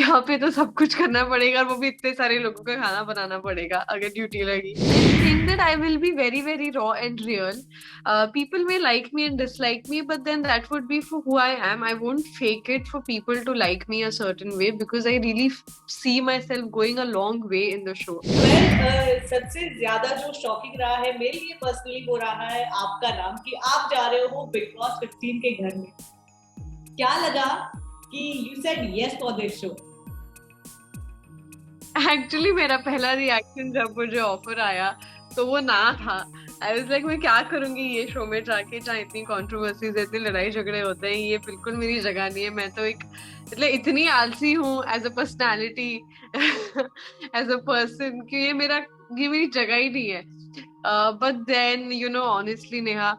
यहाँ पे तो सब कुछ करना पड़ेगा और वो भी इतने सारे लोगों का खाना बनाना पड़ेगा अगर ड्यूटी लगी। Think that I will be very very raw and real. People may like me and dislike me, but then that would be for who I am. I won't fake it for people to like me a certain way because I really see myself going a long way in the show. सबसे ज्यादा जो shocking रहा है मेरे लिए personally वो रहा है आपका नाम कि आप जा रहे हो बिग बॉस 15 के घर में। क्या लगा कि you said yes for this show? Actually मेरा पहला रिएक्शन जब मुझे ऑफर आया तो वो ना था। आई वाज लाइक मैं क्या करूंगी ये शो में जाके, जहाँ इतनी कंट्रोवर्सीज, इतनी लड़ाई झगड़े होते हैं, ये बिल्कुल मेरी जगह नहीं है। मैं तो एक मतलब इतनी आलसी हूँ as a personality as a person कि ये मेरी जगह ही नहीं है। बट देन ऑनेस्टली नेहा,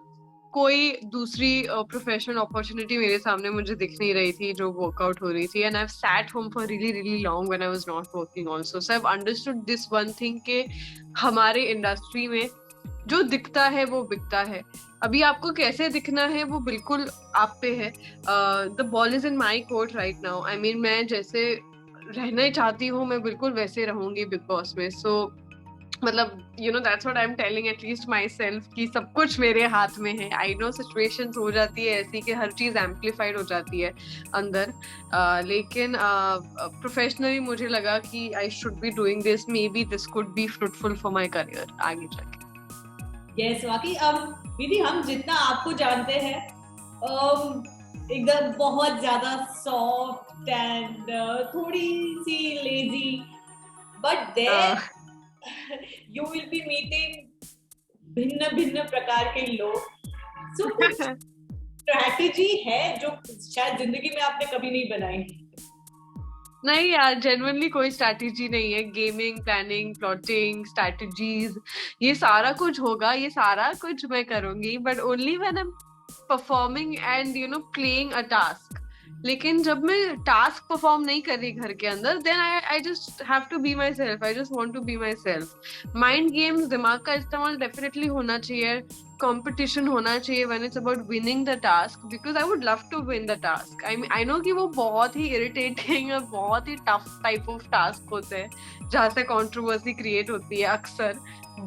कोई दूसरी प्रोफेशनल अपॉर्चुनिटी मेरे सामने मुझे दिख नहीं रही थी जो वर्कआउट हो रही थी। And I have sat home for really really long when I was not working also. So I have understood this one thing के हमारे इंडस्ट्री में जो दिखता है वो बिकता है। अभी आपको कैसे दिखना है वो बिल्कुल आप पे है। The ball is in my court right now. I mean मैं जैसे रहना चाहती हूँ मैं बिल्कुल वैसे रहूंगी बिग बॉस में। सो मतलब that's what I am telling at least my self कि सब कुछ मेरे हाथ में है। आई नो सिचुएशंस हो जाती है ऐसी कि हर चीज एम्पलीफाइड हो जाती है अंदर। लेकिन प्रोफेशनली मुझे लगा कि I should be doing this, may be this could be fruitful for my career आगे जाके। यस वाकई। अब दीदी हम जितना आपको जानते हैं एकदम बहुत ज्यादा सॉफ्ट एंड थोड़ी सी lazy, but there you will be meeting भिन्न भिन्न प्रकार के लोग। सो कुछ स्ट्रैटेजी है जो शायद जिंदगी में आपने कभी नहीं बनाई? नहीं यार, जेन्युइनली कोई स्ट्रैटेजी नहीं है। गेमिंग, प्लानिंग, प्लॉटिंग, स्ट्रैटेजीज, ये सारा कुछ होगा, ये सारा कुछ मैं करूंगी, but only when I am performing and playing a task. लेकिन जब मैं टास्क परफॉर्म नहीं कर रही घर के अंदर, then I just have to be myself. I just want to be myself. Mind games, दिमाग का इस्तेमाल डेफिनेटली होना चाहिए। कंपटीशन होना चाहिए when it's about winning the task, because I would love to win the task. I know कि वो बहुत ही इरिटेटिंग और बहुत ही टफ टाइप ऑफ टास्क होते हैं जहाँ से कंट्रोवर्सी क्रिएट होती है अक्सर।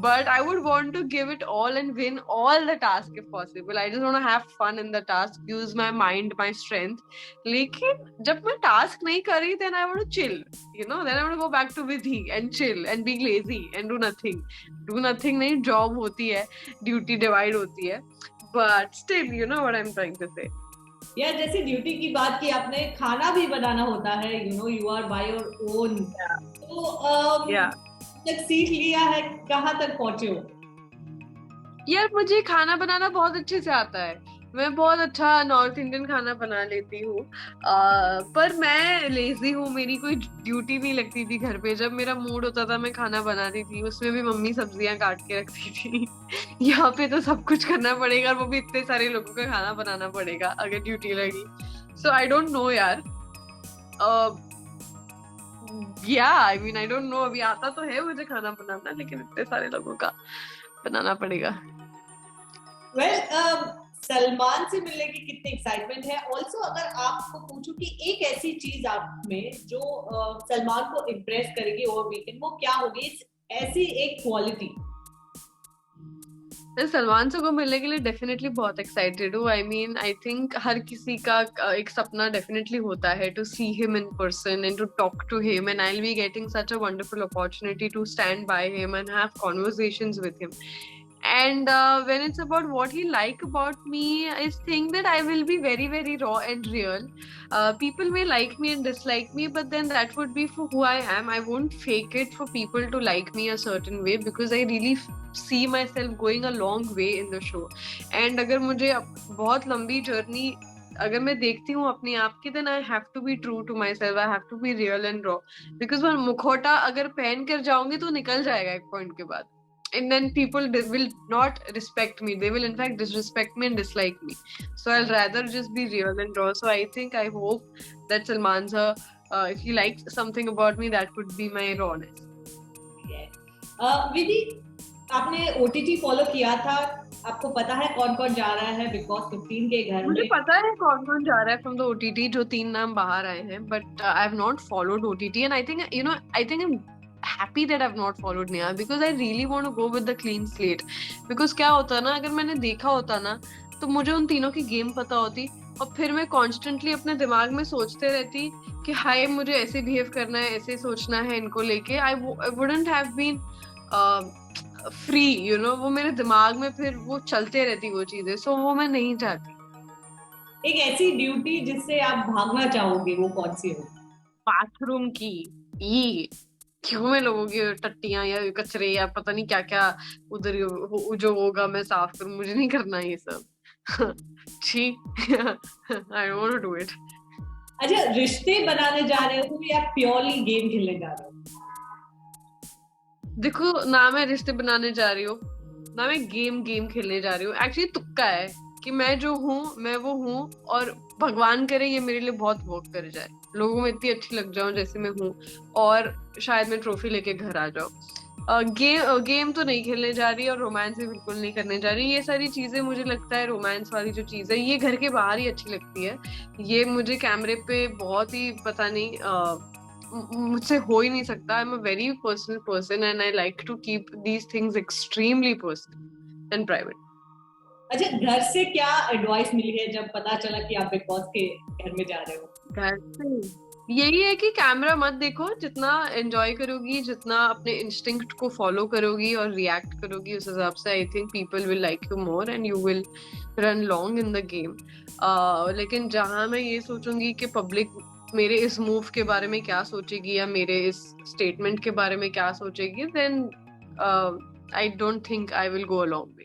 But I would want to give it all and win all the task if possible. I just want to have fun in the task, use my mind, my strength. लेकिन जब मैं task नहीं कर रही, then I want to chill. Then I want to go back to Vidhi and chill and be lazy and do nothing. Do nothing नहीं, job होती है, duty divide होती है. But still, you know what I'm trying to say. यार जैसे duty की बात की आपने, खाना भी बनाना होता है, you are by your own. तो Yeah. तक सीख लिया है, कहाँ तक पहुंचे हो? यार मुझे खाना बनाना बहुत अच्छे से आता है। मैं बहुत अच्छा नॉर्थ इंडियन खाना बना लेती हूँ। पर मैं लेजी हूँ, मेरी कोई ड्यूटी नहीं लगती थी घर पे। जब मेरा मूड होता था मैं खाना बनाती थी, उसमें भी मम्मी सब्जियां काट के रखती थी। यहाँ पे तो सब कुछ करना पड़ेगा और वो भी इतने सारे लोगों का खाना बनाना पड़ेगा अगर ड्यूटी लगी। सो आई डोंट नो यार। या I mean I don't know, अभी आता तो है मुझे खाना बनाना, लेकिन इतने सारे लोगों का बनाना पड़ेगा। वेल, सलमान से मिलने की कितनी एक्साइटमेंट है? ऑल्सो अगर आपको पूछूं कि एक ऐसी चीज आप में जो सलमान को इम्प्रेस करेगी ओवर वीकेंड, वो क्या होगी? ऐसी एक क्वालिटी। सलमान से को मिलने के लिए डेफिनेटली बहुत एक्साइटेड हूँ। आई मीन आई थिंक हर किसी का एक सपना डेफिनेटली होता है to see him in person and to talk to him, and I will be getting such a wonderful opportunity to stand by him and have conversations with him. And when it's about what he like about me, I think that I will be very very raw and real. People may like me and dislike me, but then that would be for who I am. I won't fake it for people to like me a certain way because I really see myself going a long way in the show. And अगर मुझे बहुत लंबी journey अगर मैं देखती हूँ अपने आप की, then I have to be true to myself. I have to be real and raw. Because मैं मुखौटा अगर पहन कर जाऊंगी तो निकल जाएगा एक पॉइंट के बाद. And then people will not respect me. They will in fact disrespect me and dislike me. So I'll rather just be real and raw. So I hope that Salman sir, if he likes something about me, that would be my rawness. विधि, आपने OTT follow किया था आपको पता है कौन कौन जा रहा है बिग बॉस 15 के घर मुझे में? पता है कौन कौन जा रहा है फ्रॉम द ओटीटी, जो 3 नाम बाहर आए हैं, but I have not followed OTT and I think I think I am happy that I've not followed Neha because I really want to go with the clean slate. Because क्या होता ना, अगर मैंने देखा होता ना तो मुझे उन तीनों की गेम पता होती, और फिर मैं कॉन्स्टेंटली अपने दिमाग में सोचते रहती कि हाय मुझे ऐसे बिहेव करना है, ऐसे सोचना है इनको लेके। I wouldn't have been free, वो मेरे दिमाग में फिर वो चलते रहती वो चीजें, सो वो मैं नहीं चाहती। एक ऐसी ड्यूटी जिससे आप भागना चाहोगे, वो कौन सी हो? बाथरूम की। ये क्यों मैं लोगों की टट्टियां या कचरे या पता नहीं क्या क्या उधर जो होगा मैं साफ करूं, मुझे नहीं करना ये सब। छी। I don't want to do it. अच्छा, रिश्ते बनाने जा रहे हो या प्योरली गेम खेलने जा रहे हो? देखो, ना मैं रिश्ते बनाने जा रही हूँ, ना मैं गेम खेलने जा रही हूँ। एक्चुअली तुक्का है कि मैं जो हूँ मैं वो हूँ, और भगवान करे ये मेरे लिए बहुत वर्क कर जाए, लोगों में इतनी अच्छी लग जाऊं जैसे मैं हूँ, और शायद मैं ट्रॉफी लेके घर आ जाऊं। गेम तो नहीं खेलने जा रही, और रोमांस भी बिल्कुल नहीं करने जा रही। ये सारी चीजें मुझे लगता है, रोमांस वाली जो चीज है ये घर के बाहर ही अच्छी लगती है। ये मुझे कैमरे पे बहुत ही पता नहीं, मुझसे हो ही नहीं सकता। I am a very personal person and I like to keep these things extremely personal and private. अच्छा, घर से क्या एडवाइस मिली है जब पता चला कि आप बिग बॉस के घर में जा रहे हो? घर से यही है कि कैमरा मत देखो, जितना एंजॉय करोगी, जितना अपने इंस्टिंक्ट को फॉलो करोगी और रिएक्ट करोगी, उस हिसाब से I think people will like you more and you will run long in the game. लेकिन जहां मैं ये सोचूंगी कि पब्लिक मेरे इस मूव के बारे में क्या सोचेगी या मेरे इस स्टेटमेंट के बारे में क्या सोचेगी, then I don't think I will go along.